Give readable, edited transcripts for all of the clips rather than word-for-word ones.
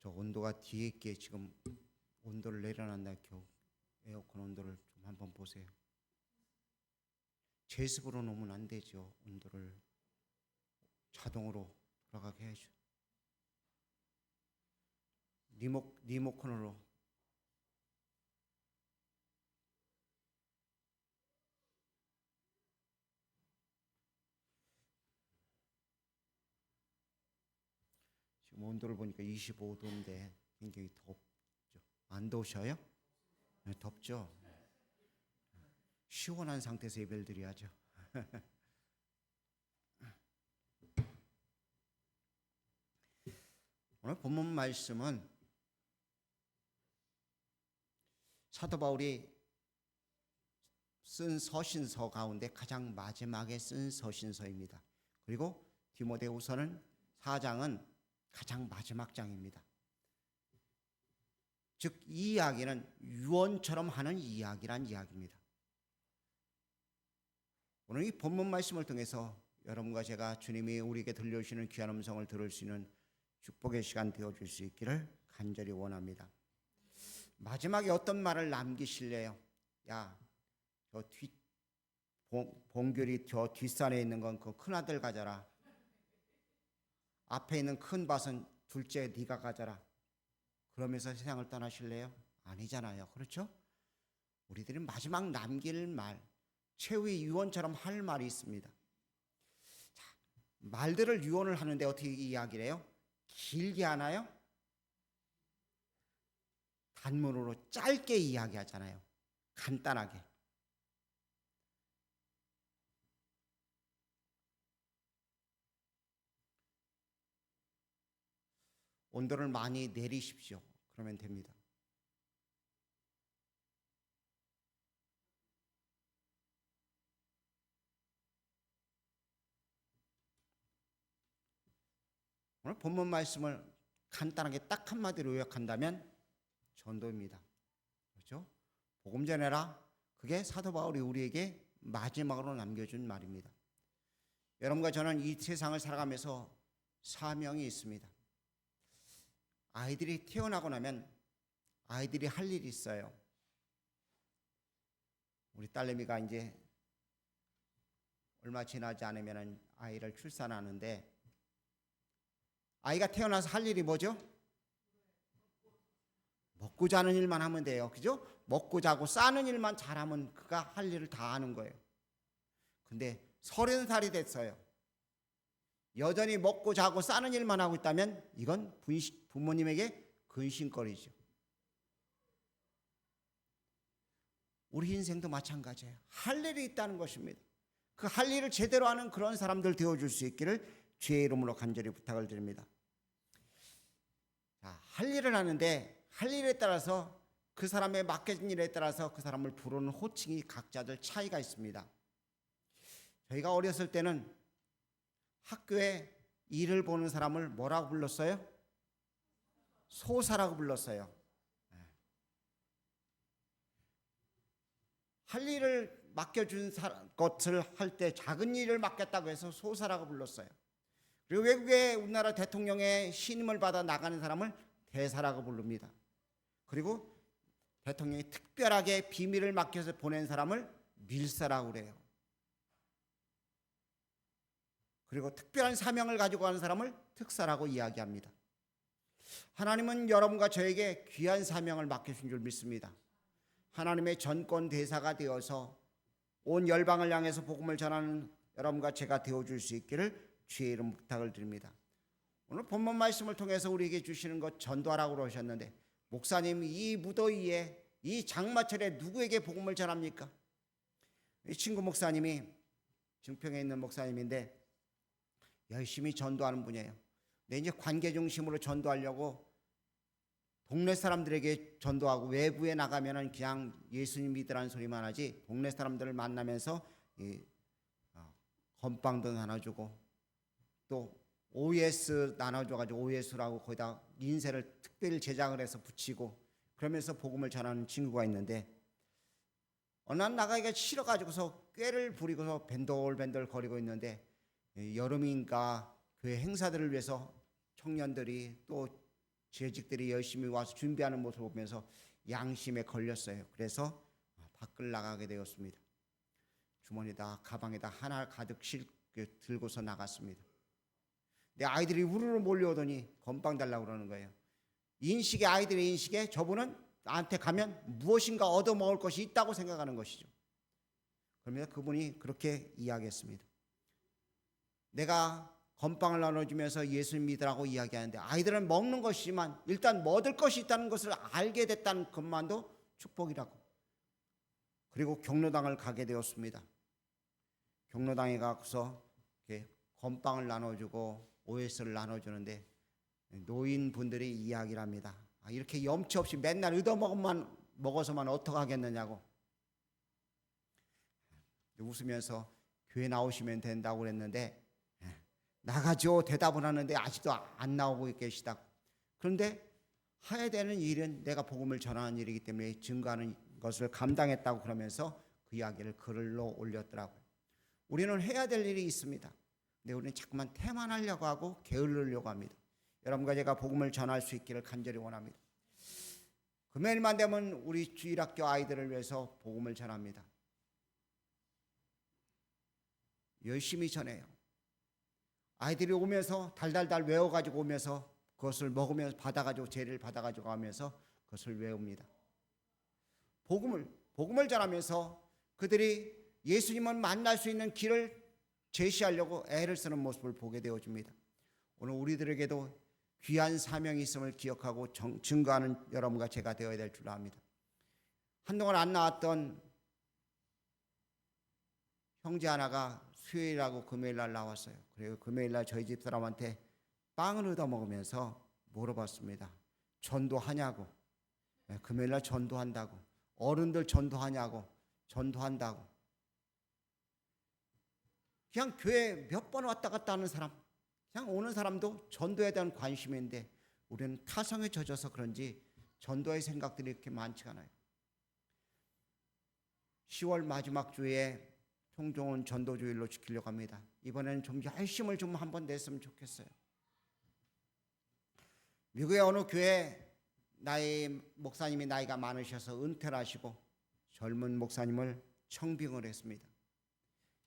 저 온도가 뒤에 있게 지금 온도를 내려놨나 겨우 에어컨 온도를 좀 한번 보세요. 제습으로 놓으면 안 되죠. 온도를 자동으로 돌아가게 해야죠. 리모컨으로. 지금 온도를 보니까 25도인데 굉장히 덥죠. 안 더우셔요? 네, 덥죠. 시원한 상태에서 예배를 드려야죠. 오늘 본문 말씀은 사도 바울이 쓴 서신서 가운데 가장 마지막에 쓴 서신서입니다. 그리고 디모데후서는 4장은 가장 마지막 장입니다. 즉 이 이야기는 유언처럼 하는 이야기란 이야기입니다. 오늘 이 본문 말씀을 통해서 여러분과 제가 주님이 우리에게 들려주시는 귀한 음성을 들을 수 있는 축복의 시간 되어줄 수 있기를 간절히 원합니다. 마지막에 어떤 말을 남기실래요? 야, 저 봉귤이 저 뒷산에 있는 건 그 큰아들 가져라. 앞에 있는 큰 밭은 둘째 네가 가져라. 그러면서 세상을 떠나실래요? 아니잖아요. 그렇죠? 우리들이 마지막 남길 말, 최후의 유언처럼 할 말이 있습니다. 자, 말들을 유언을 하는데 어떻게 이야기를 해요? 길게 하나요? 단문으로 짧게 이야기하잖아요. 간단하게. 온도를 많이 내리십시오. 그러면 됩니다. 오늘 본문 말씀을 간단하게 딱 한마디로 요약한다면 전도입니다. 그렇죠? 복음 전해라. 그게 사도 바울이 우리에게 마지막으로 남겨준 말입니다. 여러분과 저는 이 세상을 살아가면서 사명이 있습니다. 아이들이 태어나고 나면 아이들이 할 일이 있어요. 우리 딸내미가 이제 얼마 지나지 않으면 아이를 출산하는데 아이가 태어나서 할 일이 뭐죠? 먹고 자는 일만 하면 돼요. 그죠? 먹고 자고 싸는 일만 잘하면 그가 할 일을 다 하는 거예요. 근데 30살이 됐어요. 여전히 먹고 자고 싸는 일만 하고 있다면 이건 부모님에게 근심거리죠. 우리 인생도 마찬가지예요. 할 일이 있다는 것입니다. 그 할 일을 제대로 하는 그런 사람들 되어줄 수 있기를 주의 이름으로 간절히 부탁을 드립니다. 자, 할 일을 하는데 할 일에 따라서 그 사람의 맡겨진 일에 따라서 그 사람을 부르는 호칭이 각자들 차이가 있습니다. 저희가 어렸을 때는 학교에 일을 보는 사람을 뭐라고 불렀어요? 소사라고 불렀어요. 할 일을 맡겨준 것을 할 때 작은 일을 맡겼다고 해서 소사라고 불렀어요. 그리고 외국에 우리나라 대통령의 신임을 받아 나가는 사람을 대사라고 부릅니다. 그리고 대통령이 특별하게 비밀을 맡겨서 보낸 사람을 밀사라고 그래요. 그리고 특별한 사명을 가지고 가는 사람을 특사라고 이야기합니다. 하나님은 여러분과 저에게 귀한 사명을 맡겨준 줄 믿습니다. 하나님의 전권 대사가 되어서 온 열방을 향해서 복음을 전하는 여러분과 제가 되어줄 수 있기를 주의 이름 부탁을 드립니다. 오늘 본문 말씀을 통해서 우리에게 주시는 것 전도하라고 그러셨는데 목사님 이 무더위에 이 장마철에 누구에게 복음을 전합니까? 이 친구 목사님이 증평에 있는 목사님인데 열심히 전도하는 분이에요. 근데 이제 관계 중심으로 전도하려고 동네 사람들에게 전도하고 외부에 나가면은 그냥 예수님 믿으라는 소리만 하지 동네 사람들을 만나면서 건빵도 나눠주고 또 OS 나눠줘가지고 OS라고 거기다 인쇄를 특별히 제작을 해서 붙이고 그러면서 복음을 전하는 친구가 있는데 어느 날 나가기가 싫어가지고서 꾀를 부리고서 벤돌벤돌 거리고 있는데 여름인가 교회 행사들을 위해서 청년들이 또 재직들이 열심히 와서 준비하는 모습을 보면서 양심에 걸렸어요. 그래서 밖을 나가게 되었습니다. 주머니다 가방에다 하나 가득 들고서 나갔습니다. 내 아이들이 우르르 몰려오더니 건빵 달라고 그러는 거예요. 아이들의 인식에 저분은 나한테 가면 무엇인가 얻어먹을 것이 있다고 생각하는 것이죠. 그러면서 그분이 그렇게 이야기했습니다. 내가 건빵을 나눠주면서 예수님 믿으라고 이야기하는데 아이들은 먹는 것이지만 일단 얻을 것이 있다는 것을 알게 됐다는 것만도 축복이라고. 그리고 경로당을 가게 되었습니다. 경로당에 가서 건빵을 나눠주고 OS를 나눠주는데 노인분들이 이야기를 합니다. 이렇게 염치 없이 맨날 먹어서만 어떡하겠느냐고. 웃으면서 교회 나오시면 된다고 그랬는데 나가죠 대답을 하는데 아직도 안 나오고 계시다. 그런데 해야 되는 일은 내가 복음을 전하는 일이기 때문에 증거하는 것을 감당했다고 그러면서 그 이야기를 글로 올렸더라고요. 우리는 해야 될 일이 있습니다. 근데 우리는 자꾸만 태만하려고 하고 게으르려고 합니다. 여러분과 제가 복음을 전할 수 있기를 간절히 원합니다. 금요일만 되면 우리 주일학교 아이들을 위해서 복음을 전합니다. 열심히 전해요. 아이들이 오면서 달달달 외워가지고 오면서 그것을 먹으면서 받아가지고 제를 받아가지고 가면서 그것을 외웁니다. 복음을 전하면서 그들이 예수님을 만날 수 있는 길을 제시하려고 애를 쓰는 모습을 보게 되어집니다. 오늘 우리들에게도 귀한 사명이 있음을 기억하고 증거하는 여러분과 제가 되어야 될 줄 압니다. 한동안 안 나왔던 형제 하나가 수요일하고 금요일날 나왔어요. 그리고 금요일날 저희 집 사람한테 빵을 얻어 먹으면서 물어봤습니다. 전도하냐고. 금요일날 전도한다고. 어른들 전도하냐고. 전도한다고. 그냥 교회 몇 번 왔다 갔다 하는 사람, 그냥 오는 사람도 전도에 대한 관심인데 우리는 타성에 젖어서 그런지 전도의 생각들이 이렇게 많지가 않아요. 10월 마지막 주에 통종은 전도주일로 지키려고 합니다. 이번에는 좀 열심을 좀 한번 냈으면 좋겠어요. 미국의 어느 교회 목사님이 나이가 많으셔서 은퇴를 하시고 젊은 목사님을 청빙을 했습니다.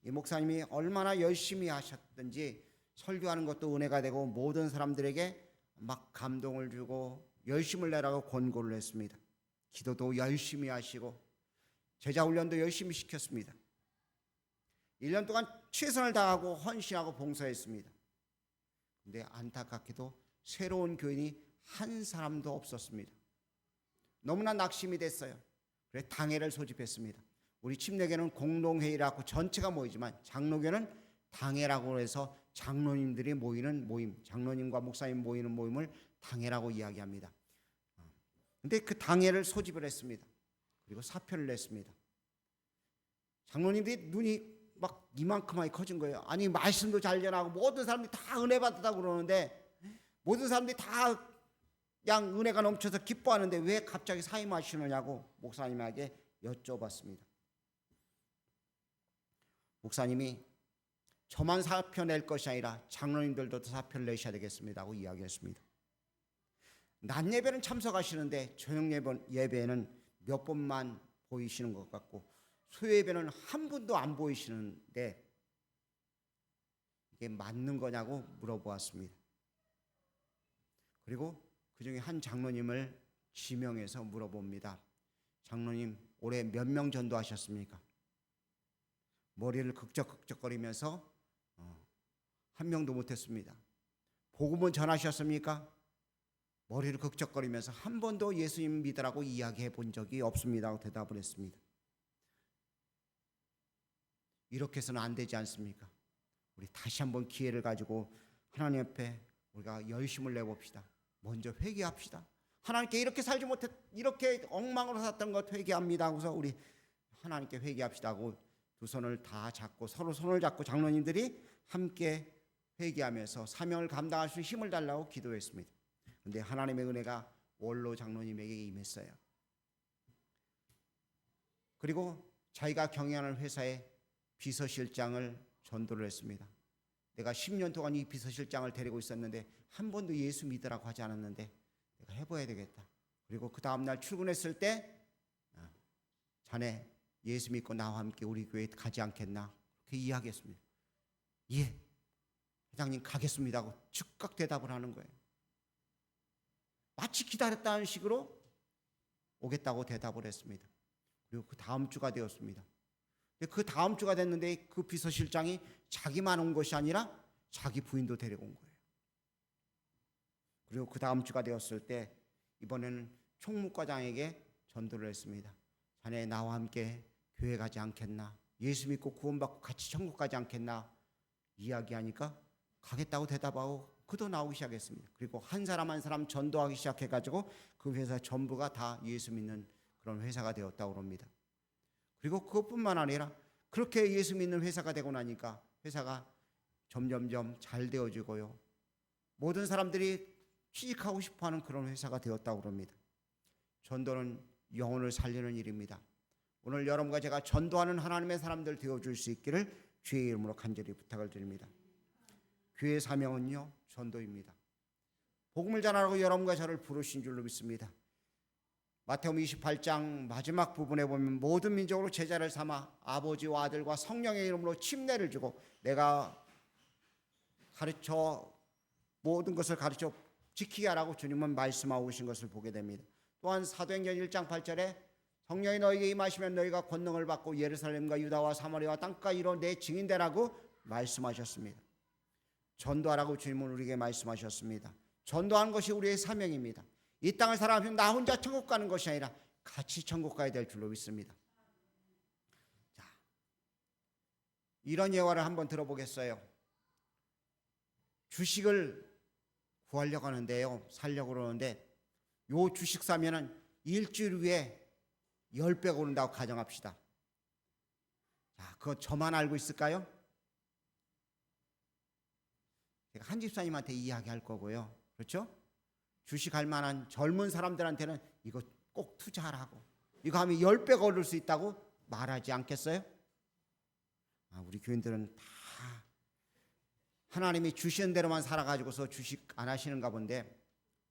이 목사님이 얼마나 열심히 하셨든지 설교하는 것도 은혜가 되고 모든 사람들에게 막 감동을 주고 열심을 내라고 권고를 했습니다. 기도도 열심히 하시고 제자 훈련도 열심히 시켰습니다. 1년 동안 최선을 다하고 헌신하고 봉사했습니다. 그런데 안타깝게도 새로운 교인이 한 사람도 없었습니다. 너무나 낙심이 됐어요. 그래서 당회를 소집했습니다. 우리 침례교는 공동회의라고 전체가 모이지만 장로교는 당회라고 해서 장로님들이 모이는 모임, 장로님과 목사님 모이는 모임을 당회라고 이야기합니다. 그런데 그 당회를 소집을 했습니다. 그리고 사표를 냈습니다. 장로님들이 눈이 막 이만큼하게 커진 거예요. 아니 말씀도 잘 전하고 모든 사람들이 다 은혜 받았다고 그러는데 모든 사람들이 다 그냥 은혜가 넘쳐서 기뻐하는데 왜 갑자기 사임하시느냐고 목사님에게 여쭤봤습니다. 목사님이 저만 사표 낼 것이 아니라 장로님들도 사표를 내셔야 되겠습니다고 이야기했습니다. 낮 예배는 참석하시는데 저녁 예배는 몇 번만 보이시는 것 같고 수요 예배는 한 분도 안 보이시는데 이게 맞는 거냐고 물어보았습니다. 그리고 그 중에 한 장로님을 지명해서 물어봅니다. 장로님 올해 몇 명 전도하셨습니까? 머리를 극적극적거리면서 한 명도 못했습니다. 복음은 전하셨습니까? 머리를 극적거리면서 한 번도 예수님 믿으라고 이야기해 본 적이 없습니다 하고 대답을 했습니다. 이렇게 해서는 안 되지 않습니까? 우리 다시 한번 기회를 가지고 하나님 앞에 우리가 열심을 내봅시다. 먼저 회개합시다. 하나님께 이렇게 살지 못했, 이렇게 엉망으로 살았던 것 회개합니다 하고서 우리 하나님께 회개합시다 하고 두 손을 다 잡고 서로 손을 잡고 장로님들이 함께 회개하면서 사명을 감당할 수 있는 힘을 달라고 기도했습니다. 그런데 하나님의 은혜가 원로 장로님에게 임했어요. 그리고 자기가 경영하는 회사에 비서실장을 전도를 했습니다. 내가 10년 동안 이 비서실장을 데리고 있었는데 한 번도 예수 믿으라고 하지 않았는데 해봐야 되겠다. 그리고 그 다음날 출근했을 때 자네 예수 믿고 나와 함께 우리 교회에 가지 않겠나? 그렇게 이야기했습니다. 예, 회장님 가겠습니다 하고 즉각 대답을 하는 거예요. 마치 기다렸다는 식으로 오겠다고 대답을 했습니다. 그리고 그 다음 주가 되었습니다. 그 다음 주가 됐는데 그 비서실장이 자기만 온 것이 아니라 자기 부인도 데려온 거예요. 그리고 그 다음 주가 되었을 때 이번에는 총무과장에게 전도를 했습니다. 자네 나와 함께 교회 가지 않겠나? 예수 믿고 구원받고 같이 천국 가지 않겠나? 이야기하니까 가겠다고 대답하고 그도 나오기 시작했습니다. 그리고 한 사람 한 사람 전도하기 시작해가지고 그 회사 전부가 다 예수 믿는 그런 회사가 되었다고 합니다. 그리고 그것뿐만 아니라 그렇게 예수 믿는 회사가 되고 나니까 회사가 점점점 잘 되어지고요. 모든 사람들이 취직하고 싶어하는 그런 회사가 되었다고 합니다. 전도는 영혼을 살리는 일입니다. 오늘 여러분과 제가 전도하는 하나님의 사람들 되어줄 수 있기를 주의 이름으로 간절히 부탁을 드립니다. 교회의 사명은요, 전도입니다. 복음을 전하라고 여러분과 저를 부르신 줄로 믿습니다. 마태복음 28장 마지막 부분에 보면 모든 민족으로 제자를 삼아 아버지와 아들과 성령의 이름으로 침례를 주고 내가 가르쳐 모든 것을 가르쳐 지키게 하라고 주님은 말씀하고 계신 것을 보게 됩니다. 또한 사도행전 1장 8절에 성령이 너희에게 임하시면 너희가 권능을 받고 예루살렘과 유다와 사마리아와 땅까지 이뤄 내 증인되라고 말씀하셨습니다. 전도하라고 주님은 우리에게 말씀하셨습니다. 전도하는 것이 우리의 사명입니다. 이 땅을 살아가면 나 혼자 천국 가는 것이 아니라 같이 천국 가야 될 줄로 믿습니다. 자, 이런 예화를 한번 들어보겠어요. 주식을 구하려고 하는데요, 살려고 그러는데 요 주식 사면은 일주일 후에 10배가 오른다고 가정합시다. 자, 그거 저만 알고 있을까요? 제가 한 집사님한테 이야기할 거고요. 그렇죠? 주식할 만한 젊은 사람들한테는 이거 꼭 투자하라고. 이거 하면 10배가 오를 수 있다고 말하지 않겠어요? 우리 교인들은 다 하나님이 주시는 대로만 살아가지고서 주식 안 하시는가 본데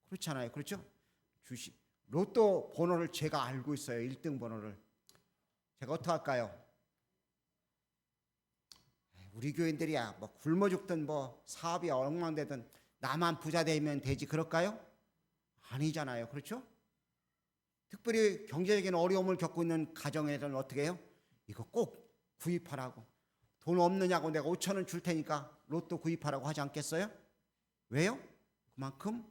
그렇잖아요. 그렇죠? 주식 로또 번호를 제가 알고 있어요. 1등 번호를. 제가 어떻게 할까요? 우리 교인들이야 뭐 굶어 죽든 뭐 사업이 엉망되든 나만 부자 되면 되지 그럴까요? 아니잖아요. 그렇죠? 특별히 경제적인 어려움을 겪고 있는 가정에서는 어떻게 해요? 이거 꼭 구입하라고. 돈 없느냐고 내가 5천 원 줄 테니까 로또 구입하라고 하지 않겠어요? 왜요? 그만큼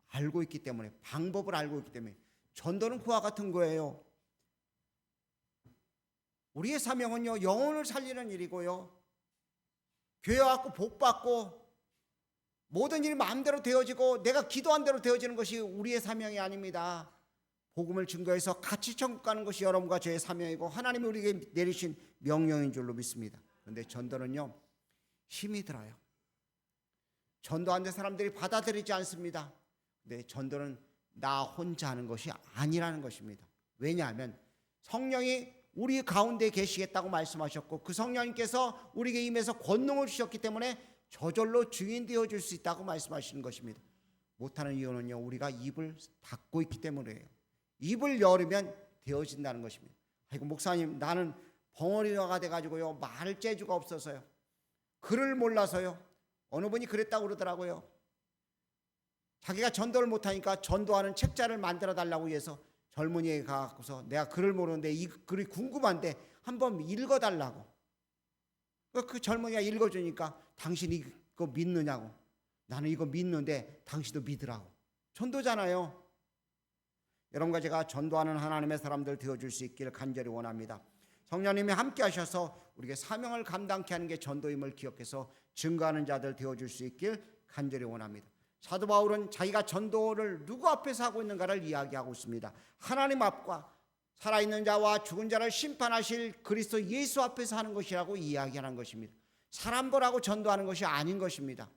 알고 있기 때문에, 방법을 알고 있기 때문에. 전도는 그와 같은 거예요. 우리의 사명은요, 영혼을 살리는 일이고요, 교회 와서 복 받고 모든 일이 마음대로 되어지고 내가 기도한 대로 되어지는 것이 우리의 사명이 아닙니다. 복음을 증거해서 같이 천국 가는 것이 여러분과 저의 사명이고 하나님이 우리에게 내리신 명령인 줄로 믿습니다. 그런데 전도는요, 힘이 들어요. 전도하는데 사람들이 받아들이지 않습니다. 근데 전도는 나 혼자 하는 것이 아니라는 것입니다. 왜냐하면 성령이 우리 가운데 계시겠다고 말씀하셨고 그 성령님께서 우리에게 임해서 권능을 주셨기 때문에 저절로 증인 되어줄 수 있다고 말씀하시는 것입니다. 못하는 이유는요, 우리가 입을 닫고 있기 때문이에요. 입을 열으면 되어진다는 것입니다. 아이고 목사님, 나는 벙어리가 돼가지고요 말을 재주가 없어서요, 글을 몰라서요. 어느 분이 그랬다고 그러더라고요. 자기가 전도를 못하니까 전도하는 책자를 만들어 달라고 해서 젊은이에게 가서 내가 글을 모르는데 이 글이 궁금한데 한번 읽어달라고. 그 젊은이가 읽어주니까 당신 이거 믿느냐고. 나는 이거 믿는데 당신도 믿으라고. 전도잖아요. 여러분과 제가 전도하는 하나님의 사람들 되어줄 수 있기를 간절히 원합니다. 성령님이 함께 하셔서 우리에게 사명을 감당케 하는 게 전도임을 기억해서 증거하는 자들 되어줄 수 있길 간절히 원합니다. 사도 바울은 자기가 전도를 누구 앞에서 하고 있는가를 이야기하고 있습니다. 하나님 앞과 살아있는 자와 죽은 자를 심판하실 그리스도 예수 앞에서 하는 것이라고 이야기하는 것입니다. 사람 보라고 전도하는 것이 아닌 것입니다.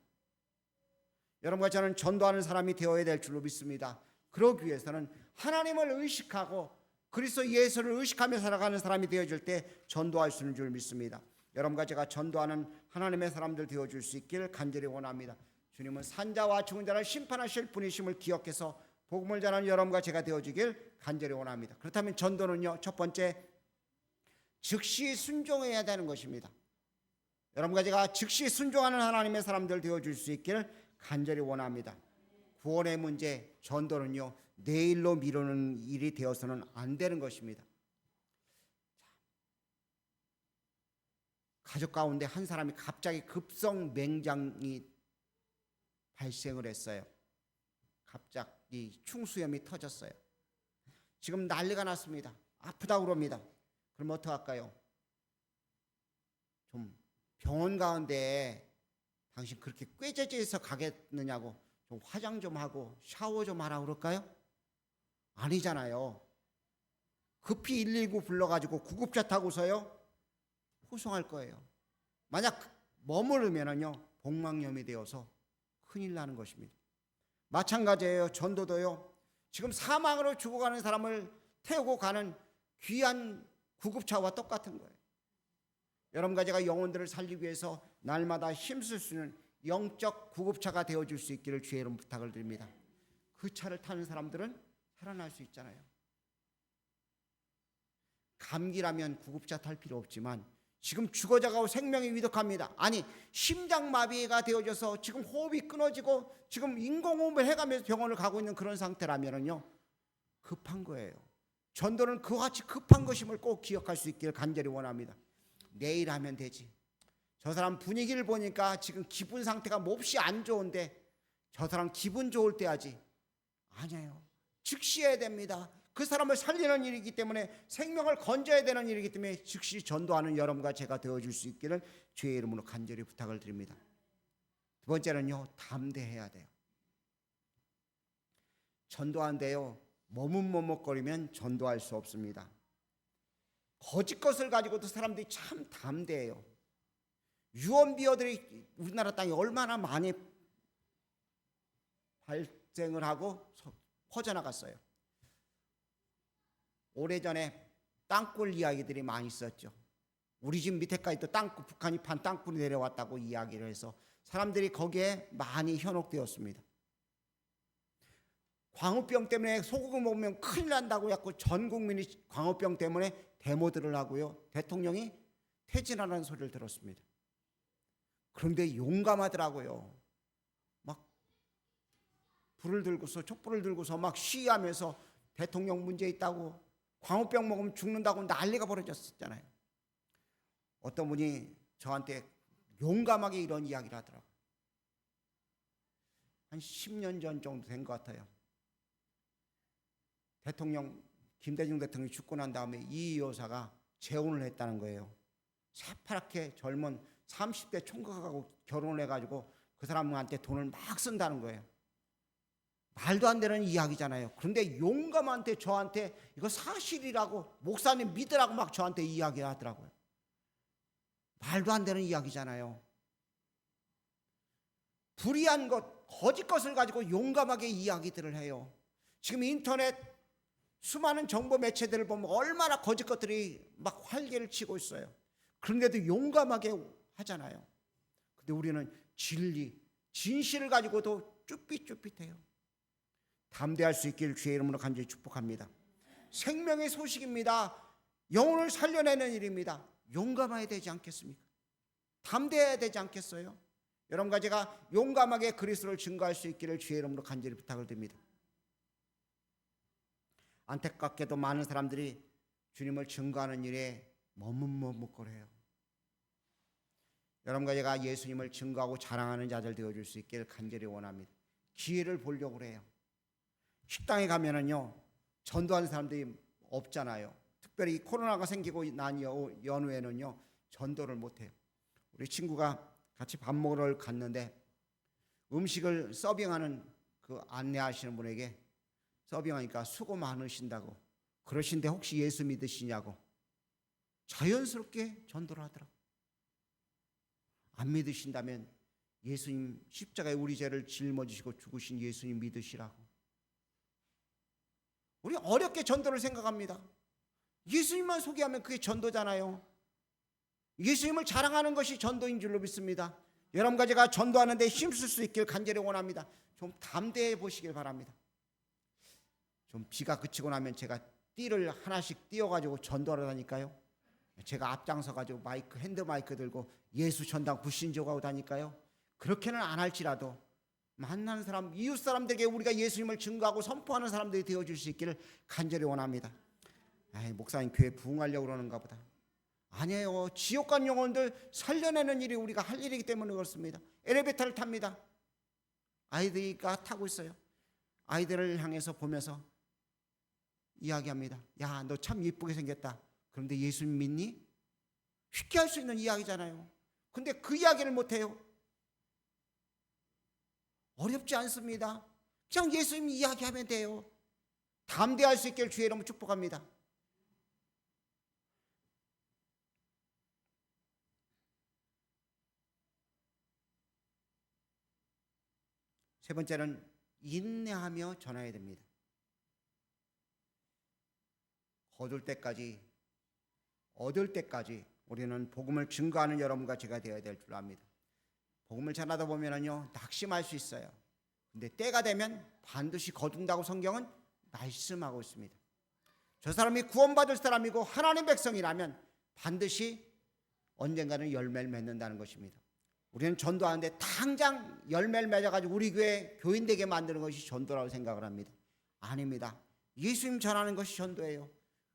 여러분과 저는 전도하는 사람이 되어야 될 줄로 믿습니다. 그러기 위해서는 하나님을 의식하고 그리스도 예수를 의식하며 살아가는 사람이 되어줄 때 전도할 수 있는 줄 믿습니다. 여러분과 제가 전도하는 하나님의 사람들 되어줄 수 있기를 간절히 원합니다. 주님은 산자와 죽은 자를 심판하실 분이심을 기억해서 복음을 전하는 여러분과 제가 되어주길 간절히 원합니다. 그렇다면 전도는요, 첫 번째, 즉시 순종해야 되는 것입니다. 여러분과 제가 즉시 순종하는 하나님의 사람들 되어줄 수 있기를 간절히 원합니다. 구원의 문제, 전도는요, 내일로 미루는 일이 되어서는 안 되는 것입니다. 가족 가운데 한 사람이 갑자기 급성 맹장이 발생을 했어요. 갑자기 충수염이 터졌어요. 지금 난리가 났습니다. 아프다고 그럽니다. 그럼 어떡할까요? 좀 병원 가운데 당신 그렇게 꾀죄죄해서 가겠느냐고 좀 화장 좀 하고 샤워 좀 하라 그럴까요? 아니잖아요. 급히 119 불러가지고 구급차 타고서요 호송할 거예요. 만약 머무르면은요 복막염이 되어서 큰일 나는 것입니다. 마찬가지예요. 전도도요. 지금 사망으로 죽어가는 사람을 태우고 가는 귀한 구급차와 똑같은 거예요. 여러분과 제가 영혼들을 살리기 위해서 날마다 힘쓸 수 있는 영적 구급차가 되어줄 수 있기를 주의 이름 부탁을 드립니다. 그 차를 타는 사람들은 살아날 수 있잖아요. 감기라면 구급차 탈 필요 없지만 지금 죽어져가고 생명이 위독합니다. 아니 심장마비가 되어져서 지금 호흡이 끊어지고 지금 인공호흡을 해가면서 병원을 가고 있는 그런 상태라면요 급한 거예요. 전도는 그와 같이 급한 것임을 꼭 기억할 수 있기를 간절히 원합니다. 내일 하면 되지. 저 사람 분위기를 보니까 지금 기분 상태가 몹시 안 좋은데 저 사람 기분 좋을 때 하지. 아니에요. 즉시 해야 됩니다. 그 사람을 살리는 일이기 때문에 생명을 건져야 되는 일이기 때문에 즉시 전도하는 여러분과 제가 되어줄 수 있기를 주의 이름으로 간절히 부탁을 드립니다. 두 번째는요, 담대해야 돼요. 전도하는데요, 머뭇머뭇거리면 전도할 수 없습니다. 거짓 것을 가지고도 사람들이 참 담대해요. 유언비어들이 우리나라 땅에 얼마나 많이 발생을 하고 퍼져나갔어요. 오래전에 땅굴 이야기들이 많이 있었죠. 우리 집 밑에까지 또 땅굴, 북한이 판 땅굴이 내려왔다고 이야기를 해서 사람들이 거기에 많이 현혹되었습니다. 광우병 때문에 소고기 먹으면 큰일 난다고 해서 전 국민이 광우병 때문에 데모들을 하고요. 대통령이 퇴진하라는 소리를 들었습니다. 그런데 용감하더라고요. 막 불을 들고서 촛불을 들고서 막 시위하면서 대통령 문제 있다고 광우병 먹으면 죽는다고 난리가 벌어졌었잖아요. 어떤 분이 저한테 용감하게 이런 이야기를 하더라고요. 한 10년 전 정도 된 것 같아요. 김대중 대통령이 죽고 난 다음에 이 여사가 재혼을 했다는 거예요. 새파랗게 젊은 30대 총각하고 결혼을 해가지고 그 사람한테 돈을 막 쓴다는 거예요. 말도 안 되는 이야기잖아요. 그런데 용감한테 저한테 이거 사실이라고 목사님 믿으라고 막 저한테 이야기하더라고요. 말도 안 되는 이야기잖아요. 불의한 것, 거짓 것을 가지고 용감하게 이야기들을 해요. 지금 인터넷 수많은 정보 매체들을 보면 얼마나 거짓 것들이 막 활개를 치고 있어요. 그런데도 용감하게 하잖아요. 근데 우리는 진리, 진실을 가지고도 쭈삣쭈삣해요. 담대할 수 있기를 주의 이름으로 간절히 축복합니다. 생명의 소식입니다. 영혼을 살려내는 일입니다. 용감해야 되지 않겠습니까? 담대해야 되지 않겠어요? 여러분과 제가 용감하게 그리스도를 증거할 수 있기를 주의 이름으로 간절히 부탁을 드립니다. 안타깝게도 많은 사람들이 주님을 증거하는 일에 머뭇머뭇거려요. 여러분과 제가 예수님을 증거하고 자랑하는 자들 되어줄 수 있기를 간절히 원합니다. 기회를 보려고 그래요. 식당에 가면은요 전도하는 사람들이 없잖아요. 특별히 코로나가 생기고 난 연후에는요 전도를 못해요. 우리 친구가 같이 밥 먹으러 갔는데 음식을 서빙하는 그 안내하시는 분에게 서빙하니까 수고 많으신다고, 그러신데 혹시 예수 믿으시냐고 자연스럽게 전도를 하더라고요. 안 믿으신다면 예수님 십자가에 우리 죄를 짊어지시고 죽으신 예수님 믿으시라고. 우리 어렵게 전도를 생각합니다. 예수님만 소개하면 그게 전도잖아요. 예수님을 자랑하는 것이 전도인 줄로 믿습니다. 여러분과 제가 전도하는 데 힘쓸 수 있길 간절히 원합니다. 좀 담대해 보시길 바랍니다. 좀 비가 그치고 나면 제가 띠를 하나씩 띄워가지고 전도하러 다니까요. 제가 앞장서가지고 마이크, 핸드 마이크 들고 예수 전당 불신조가고 다니까요. 그렇게는 안 할지라도 만나는 사람, 이웃 사람들에게 우리가 예수님을 증거하고 선포하는 사람들이 되어줄 수 있기를 간절히 원합니다. 목사님 교회 부흥하려고 그러는가 보다. 아니에요. 지옥 간 영혼들 살려내는 일이 우리가 할 일이기 때문에 그렇습니다. 엘리베이터를 탑니다. 아이들이가 타고 있어요. 아이들을 향해서 보면서 이야기합니다. 야, 너 참 예쁘게 생겼다. 그런데 예수님 믿니? 쉽게 할 수 있는 이야기잖아요. 근데 그 이야기를 못해요. 어렵지 않습니다. 그냥 예수님 이야기하면 돼요. 담대할 수 있기를 주의 이름으로 축복합니다. 세 번째는 인내하며 전해야 됩니다. 얻을 때까지 우리는 복음을 증거하는 여러분과 제가 되어야 될 줄 압니다. 복음을 전하다 보면은요, 낙심할 수 있어요. 근데 때가 되면 반드시 거둔다고 성경은 말씀하고 있습니다. 저 사람이 구원받을 사람이고 하나님 백성이라면 반드시 언젠가는 열매를 맺는다는 것입니다. 우리는 전도하는데 당장 열매를 맺어가지고 우리 교회 교인 되게 만드는 것이 전도라고 생각을 합니다. 아닙니다. 예수님 전하는 것이 전도예요.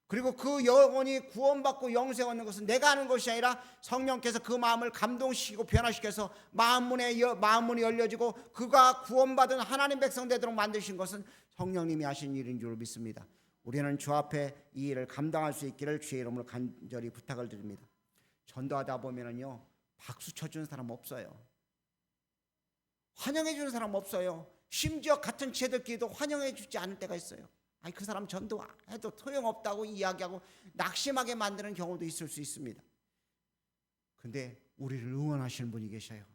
그리고 그 영혼이 구원받고 영생 얻는 것은 내가 하는 것이 아니라 성령께서 그 마음을 감동시키고 변화시켜서 마음문이 열려지고 그가 구원받은 하나님 백성 되도록 만드신 것은 성령님이 하신 일인 줄 믿습니다. 우리는 주 앞에 이 일을 감당할 수 있기를 주의 이름으로 간절히 부탁을 드립니다. 전도하다 보면은요, 박수 쳐주는 사람 없어요. 환영해 주는 사람 없어요. 심지어 같은 제들끼리도 환영해 주지 않을 때가 있어요. 그 사람 전도해도 소용없다고 이야기하고 낙심하게 만드는 경우도 있을 수 있습니다. 근데 우리를 응원하시는 분이 계셔요.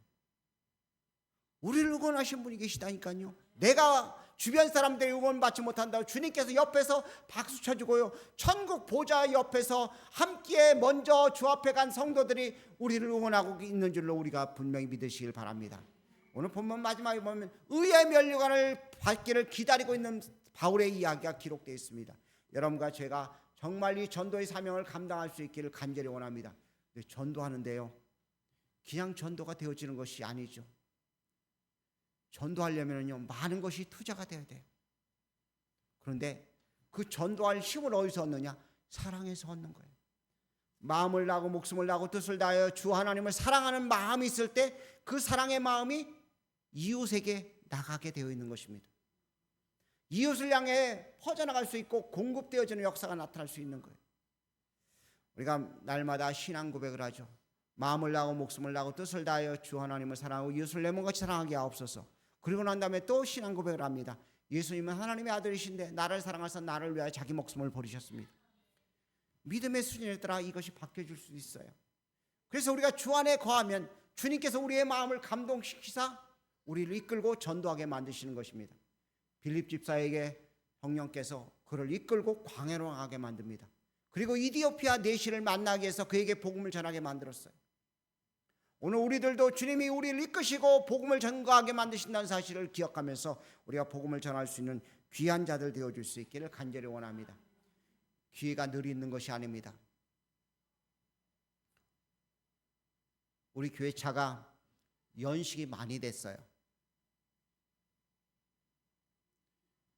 우리를 응원하시는 분이 계시다니까요. 내가 주변 사람들이 응원받지 못한다고 주님께서 옆에서 박수 쳐주고요, 천국 보좌 옆에서 함께 먼저 주 앞에 간 성도들이 우리를 응원하고 있는 줄로 우리가 분명히 믿으시길 바랍니다. 오늘 본문 마지막에 보면 의의 면류관을 받기를 기다리고 있는 바울의 이야기가 기록되어 있습니다. 여러분과 제가 정말 이 전도의 사명을 감당할 수 있기를 간절히 원합니다. 근데 전도하는데요, 그냥 전도가 되어지는 것이 아니죠. 전도하려면요, 많은 것이 투자가 되어야 돼요. 그런데 그 전도할 힘을 어디서 얻느냐? 사랑에서 얻는 거예요. 마음을 다하고 목숨을 다하고 뜻을 다하여 주 하나님을 사랑하는 마음이 있을 때 그 사랑의 마음이 이웃에게 나가게 되어 있는 것입니다. 이웃을 향해 퍼져나갈 수 있고 공급되어지는 역사가 나타날 수 있는 거예요. 우리가 날마다 신앙 고백을 하죠. 마음을 다하고 목숨을 다하고 뜻을 다하여 주 하나님을 사랑하고 이웃을 내 몸같이 사랑하게 하옵소서. 그리고 난 다음에 또 신앙 고백을 합니다. 예수님은 하나님의 아들이신데 나를 사랑하사 나를 위하여 자기 목숨을 버리셨습니다. 믿음의 수준에 따라 이것이 바뀌어질 수 있어요. 그래서 우리가 주 안에 거하면 주님께서 우리의 마음을 감동시키사 우리를 이끌고 전도하게 만드시는 것입니다. 빌립 집사에게 성령께서 그를 이끌고 광야로 가게 만듭니다. 그리고 이디오피아 내시를 만나기 위해서 그에게 복음을 전하게 만들었어요. 오늘 우리들도 주님이 우리를 이끄시고 복음을 전가하게 만드신다는 사실을 기억하면서 우리가 복음을 전할 수 있는 귀한 자들 되어줄 수 있기를 간절히 원합니다. 기회가 늘 있는 것이 아닙니다. 우리 교회 차가 연식이 많이 됐어요.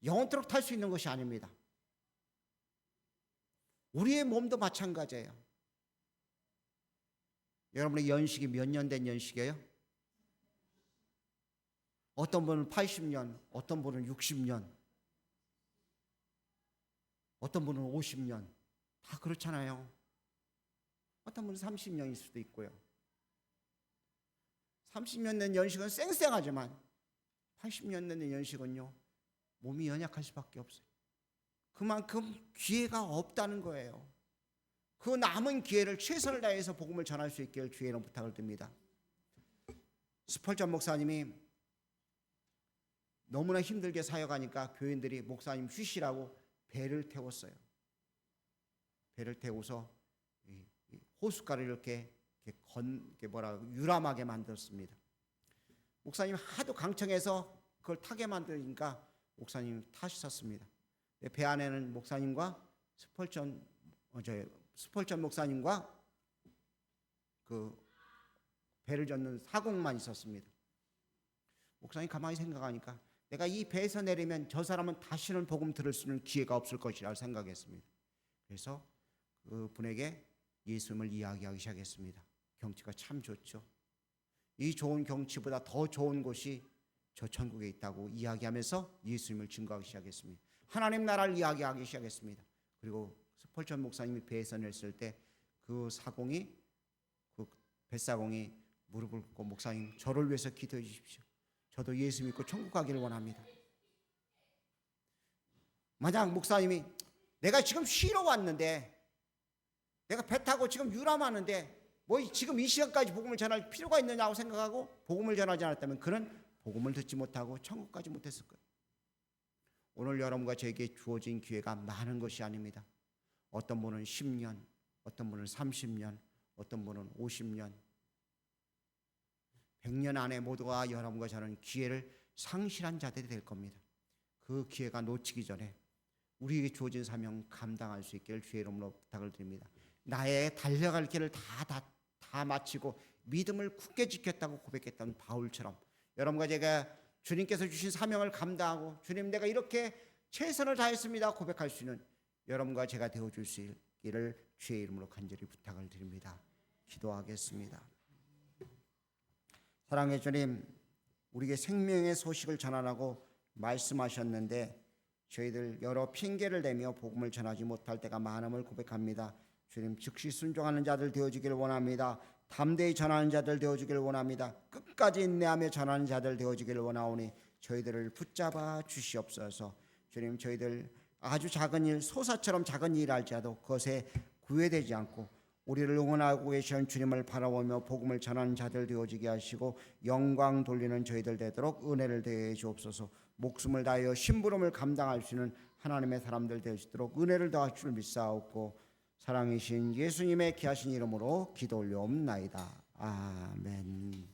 영원토록 탈 수 있는 것이 아닙니다. 우리의 몸도 마찬가지예요. 여러분의 연식이 몇 년 된 연식이에요? 어떤 분은 80년, 어떤 분은 60년, 어떤 분은 50년, 다 그렇잖아요. 어떤 분은 30년일 수도 있고요. 30년 된 연식은 쌩쌩하지만 80년 된 연식은요, 몸이 연약할 수밖에 없어요. 그만큼 기회가 없다는 거예요. 그 남은 기회를 최선을 다해서 복음을 전할 수 있기를 주의 이름으로 부탁을 드립니다. 스펄전 목사님이 너무나 힘들게 사역하니까 교인들이 목사님 쉬시라고 배를 태웠어요. 배를 태워서 호숫가를 이렇게 유람하게 만들었습니다. 목사님 하도 강청해서 그걸 타게 만드니까 목사님 타셨습니다. 배 안에는 목사님과 스펄전 목사님과 그 배를 젓는 사공만 있었습니다. 목사님 가만히 생각하니까 내가 이 배에서 내리면 저 사람은 다시는 복음 들을 수 있는 기회가 없을 것이라고 생각했습니다. 그래서 그 분에게 예수님을 이야기하기 시작했습니다. 경치가 참 좋죠. 이 좋은 경치보다 더 좋은 곳이 저 천국에 있다고 이야기하면서 예수님을 증거하기 시작했습니다. 하나님 나라를 이야기하기 시작했습니다. 그리고 스펄전 목사님이 배에서 냈을 때 그 뱃사공이 무릎을 꿇고 목사님 저를 위해서 기도해 주십시오. 저도 예수 믿고 천국 가기를 원합니다. 만약 목사님이 내가 지금 쉬러 왔는데 내가 배 타고 지금 유람하는데 뭐 지금 이 시간까지 복음을 전할 필요가 있느냐고 생각하고 복음을 전하지 않았다면 그는 복음을 듣지 못하고 천국 가지 못했을 거예요. 오늘 여러분과 저에게 주어진 기회가 많은 것이 아닙니다. 어떤 분은 10년, 어떤 분은 30년, 어떤 분은 50년, 100년 안에 모두가 여러분과 저는 기회를 상실한 자들이 될 겁니다. 그 기회가 놓치기 전에 우리에게 주어진 사명 감당할 수 있기를 주의 이름으로 부탁을 드립니다. 나의 달려갈 길을 다 마치고 믿음을 굳게 지켰다고 고백했던 바울처럼 여러분과 제가 주님께서 주신 사명을 감당하고 주님 내가 이렇게 최선을 다했습니다 고백할 수 있는 여러분과 제가 되어줄 수 있기를 주의 이름으로 간절히 부탁을 드립니다. 기도하겠습니다. 사랑의 주님, 우리에게 생명의 소식을 전하라고 말씀하셨는데 저희들 여러 핑계를 대며 복음을 전하지 못할 때가 많음을 고백합니다. 주님, 즉시 순종하는 자들 되어주기를 원합니다. 담대히 전하는 자들 되어주기를 원합니다. 끝까지 인내하며 전하는 자들 되어주기를 원하오니 저희들을 붙잡아 주시옵소서. 주님, 저희들 아주 작은 일, 소사처럼 작은 일 할지라도 그것에 구애되지 않고 우리를 응원하고 계시는 주님을 바라보며 복음을 전하는 자들 되어지게 하시고 영광 돌리는 저희들 되도록 은혜를 더해 주옵소서. 목숨을 다하여 심부름을 감당할 수 있는 하나님의 사람들 되시도록 은혜를 더하실 줄 믿사옵고 사랑이신 예수님의 귀하신 이름으로 기도 올려옵나이다. 아멘.